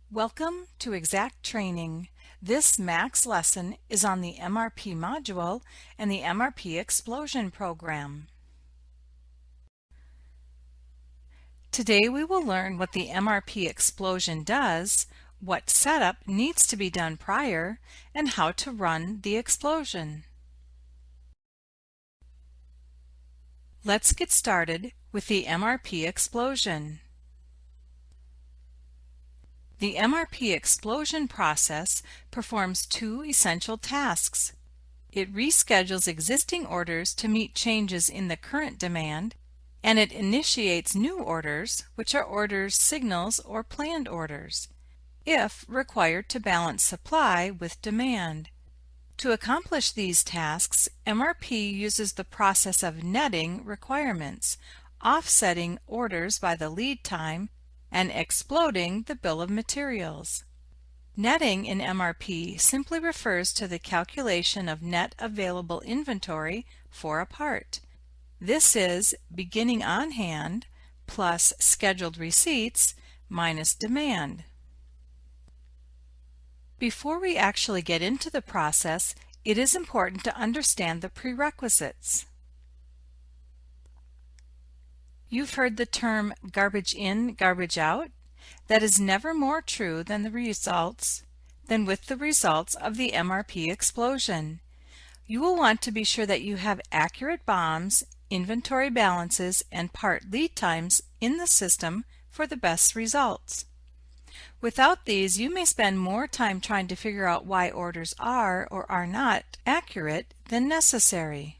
Welcome to Exact Training. This Max lesson is on the MRP module and the MRP Explosion program. Today we will learn what the MRP Explosion does, what setup needs to be done prior, and how to run the explosion. Let's get started with the MRP Explosion. The MRP explosion process performs two essential tasks. It reschedules existing orders to meet changes in the current demand, and it initiates new orders, which are orders, signals, or planned orders, if required to balance supply with demand. To accomplish these tasks, MRP uses the process of netting requirements, offsetting orders by the lead time, and exploding the bill of materials. Netting in MRP simply refers to the calculation of net available inventory for a part. This is beginning on hand plus scheduled receipts minus demand. Before we actually get into the process, it is important to understand the prerequisites. You've heard the term garbage in, garbage out. That is never more true than with the results of the MRP explosion. You will want to be sure that you have accurate BOMs, inventory balances, and part lead times in the system for the best results. Without these, you may spend more time trying to figure out why orders are or are not accurate than necessary.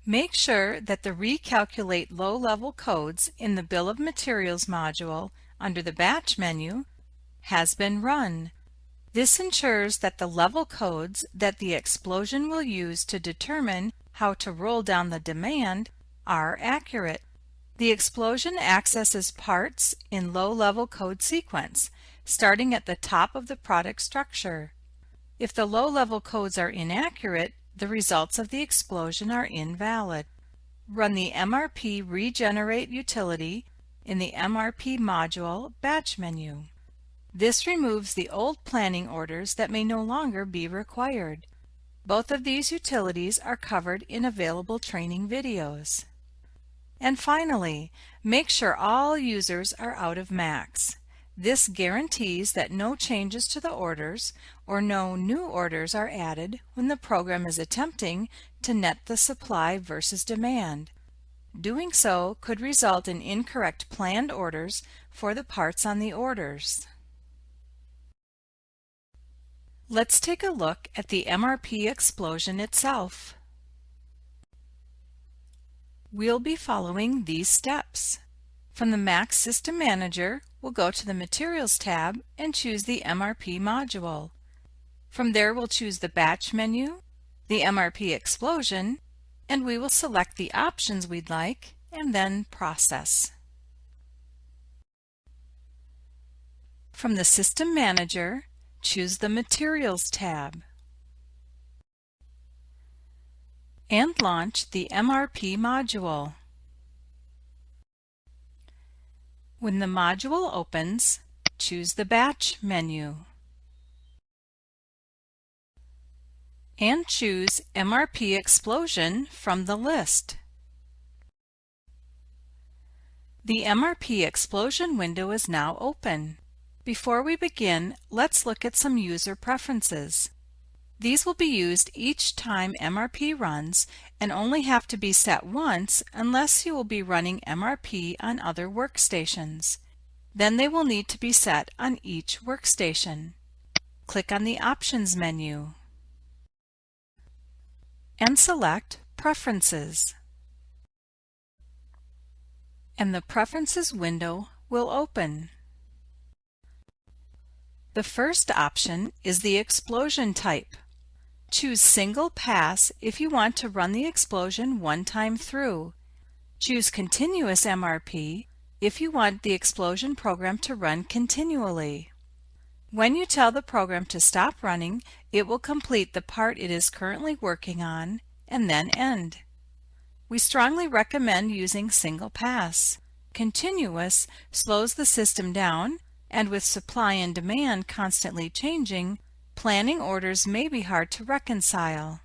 Make sure that the Recalculate Low-Level Codes in the Bill of Materials module under the Batch menu has been run. This ensures that the level codes that the explosion will use to determine how to roll down the demand are accurate. The explosion accesses parts in low-level code sequence, starting at the top of the product structure. If the low-level codes are inaccurate, the results of the explosion are invalid. Run the MRP Regenerate utility in the MRP module Batch menu. This removes the old planning orders that may no longer be required. Both of these utilities are covered in available training videos. And finally, make sure all users are out of max. This guarantees that no changes to the orders or no new orders are added when the program is attempting to net the supply versus demand. Doing so could result in incorrect planned orders for the parts on the orders. Let's take a look at the MRP explosion itself. We'll be following these steps. From the Max System Manager, we'll go to the Materials tab and choose the MRP module. From there, we'll choose the Batch menu, the MRP Explosion, and we will select the options we'd like and then Process. From the System Manager, choose the Materials tab and launch the MRP module. When the module opens, choose the Batch menu and choose MRP Explosion from the list. The MRP Explosion window is now open. Before we begin, let's look at some user preferences. These will be used each time MRP runs and only have to be set once unless you will be running MRP on other workstations. Then they will need to be set on each workstation. Click on the Options menu and select Preferences. And the Preferences window will open. The first option is the explosion type. Choose Single Pass if you want to run the explosion one time through. Choose Continuous MRP if you want the explosion program to run continually. When you tell the program to stop running, it will complete the part it is currently working on and then end. We strongly recommend using Single Pass. Continuous slows the system down and with supply and demand constantly changing, planning orders may be hard to reconcile.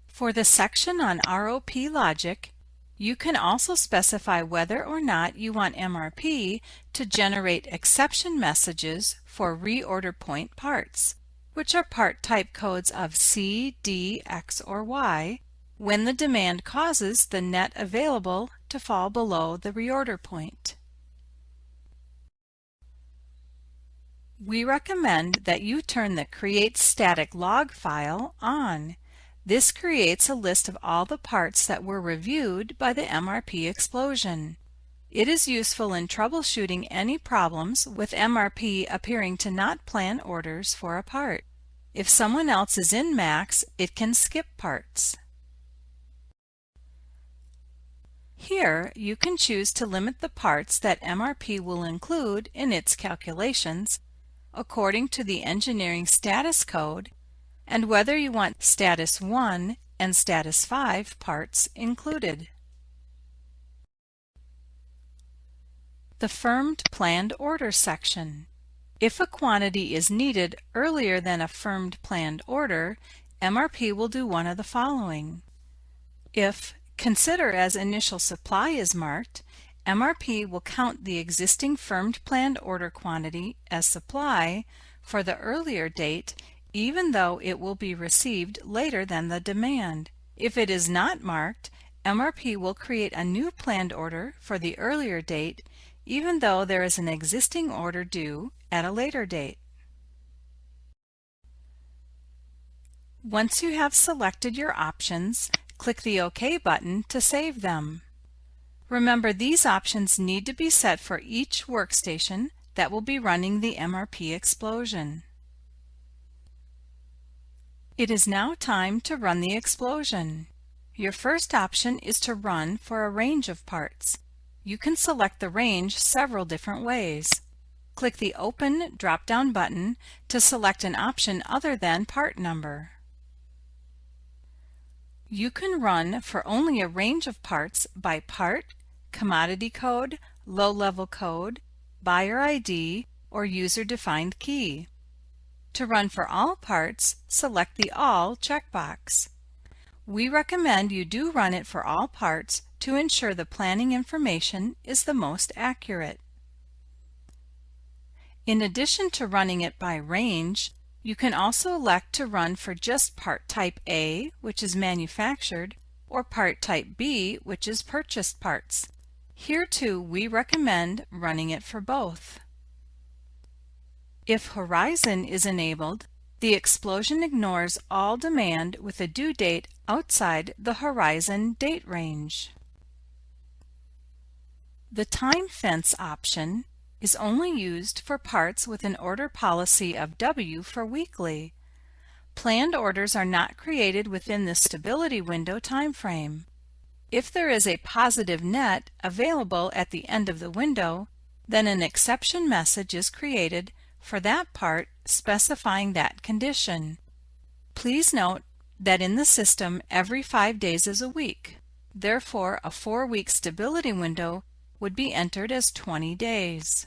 For the section on ROP logic, you can also specify whether or not you want MRP to generate exception messages for reorder point parts, which are part type codes of C, D, X, or Y, when the demand causes the net available to fall below the reorder point. We recommend that you turn the Create Static Log file on. This creates a list of all the parts that were reviewed by the MRP Explosion. It is useful in troubleshooting any problems with MRP appearing to not plan orders for a part. If someone else is in MAX, it can skip parts. Here, you can choose to limit the parts that MRP will include in its calculations according to the engineering status code and whether you want status 1 and status 5 parts included. The Firmed Planned Order section. If a quantity is needed earlier than a firmed planned order, MRP will do one of the following. If Consider as initial supply is marked, MRP will count the existing firmed planned order quantity as supply for the earlier date, even though it will be received later than the demand. If it is not marked, MRP will create a new planned order for the earlier date, even though there is an existing order due at a later date. Once you have selected your options, click the OK button to save them. Remember, these options need to be set for each workstation that will be running the MRP Explosion. It is now time to run the Explosion. Your first option is to run for a range of parts. You can select the range several different ways. Click the Open drop-down button to select an option other than part number. You can run for only a range of parts by part, commodity code, low-level code, buyer ID, or user-defined key. To run for all parts, select the All checkbox. We recommend you do run it for all parts to ensure the planning information is the most accurate. In addition to running it by range, you can also elect to run for just part type A, which is manufactured, or part type B, which is purchased parts. Here too, we recommend running it for both. If Horizon is enabled, the Explosion ignores all demand with a due date outside the Horizon date range. The Time Fence option is only used for parts with an order policy of W for weekly. Planned orders are not created within the stability window time frame. If there is a positive net available at the end of the window, then an exception message is created for that part specifying that condition. Please note that in the system every 5 days is a week. Therefore, a 4-week stability window would be entered as 20 days.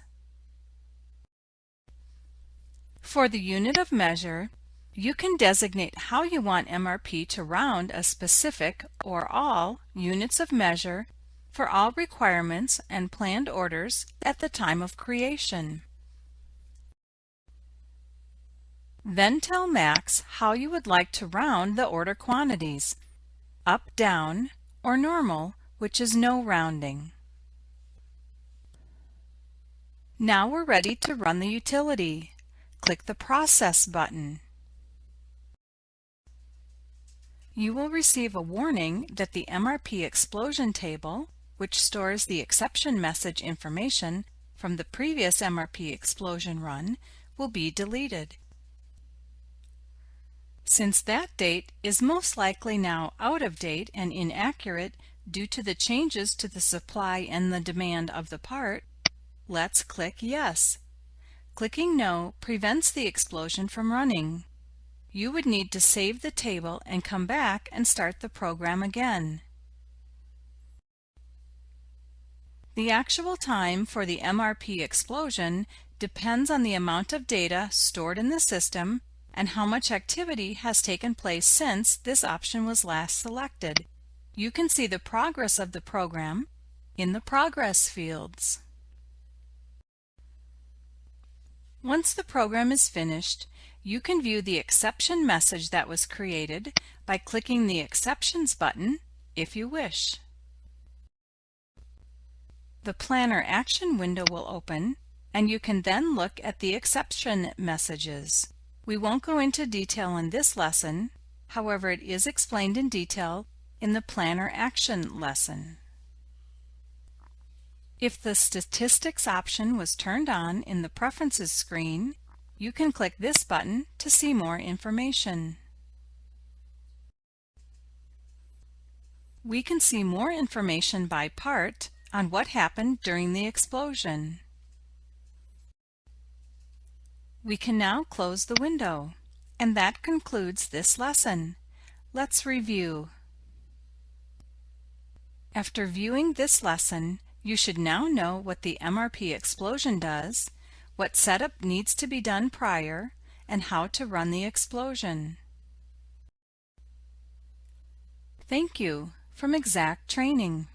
For the unit of measure, you can designate how you want MRP to round a specific or all units of measure for all requirements and planned orders at the time of creation. Then tell MAX how you would like to round the order quantities, up, down, or normal, which is no rounding. Now we're ready to run the utility. Click the Process button. You will receive a warning that the MRP Explosion table, which stores the exception message information from the previous MRP Explosion run, will be deleted. Since that date is most likely now out of date and inaccurate due to the changes to the supply and the demand of the part, let's click Yes. Clicking No prevents the Explosion from running. You would need to save the table and come back and start the program again. The actual time for the MRP explosion depends on the amount of data stored in the system and how much activity has taken place since this option was last selected. You can see the progress of the program in the Progress fields. Once the program is finished, you can view the exception message that was created by clicking the Exceptions button if you wish. The Planner Action window will open, and you can then look at the exception messages. We won't go into detail in this lesson, however it is explained in detail in the Planner Action lesson. If the Statistics option was turned on in the Preferences screen, you can click this button to see more information. We can see more information by part on what happened during the explosion. We can now close the window, and that concludes this lesson. Let's review. After viewing this lesson, you should now know what the MRP explosion does, what setup needs to be done prior, and how to run the explosion. Thank you from Exact Training.